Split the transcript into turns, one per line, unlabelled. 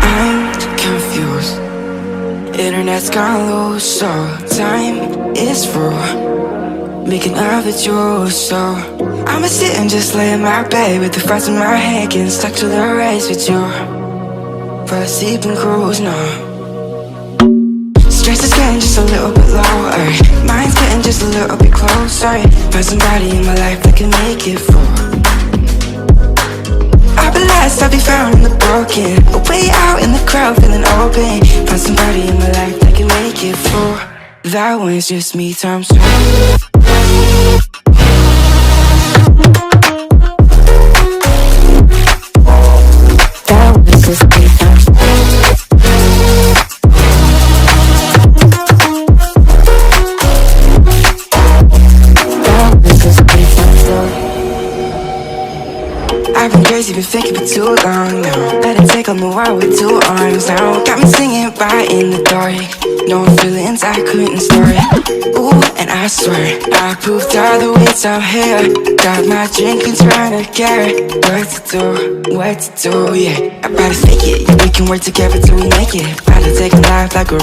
I'm confused. Internet's gone loose, so time is through. Making love with you, so I'ma sit and just lay in my bed with the thoughts in my head, getting stuck to the race with you. Fall asleep and cruise now. Stress is getting just a little bit lower. Mind's getting just a little bit closer. Find somebody in my life that can make it full. I'll be lost, I'll be found in the broken. Way out in the crowd, feeling open. Find somebody in my life that can make it full. That one's just me times two. That one's just me times two. I've been crazy, been thinking for too long now. Let it take on the world with two arms now. Got me singing right in the dark. No feelings I couldn't store it. Ooh, and I swear I proved all the ways I'm here. Got my drink and trying to get what to do, yeah. I better fake it, yeah, we can work together till we make it. Better take a life like a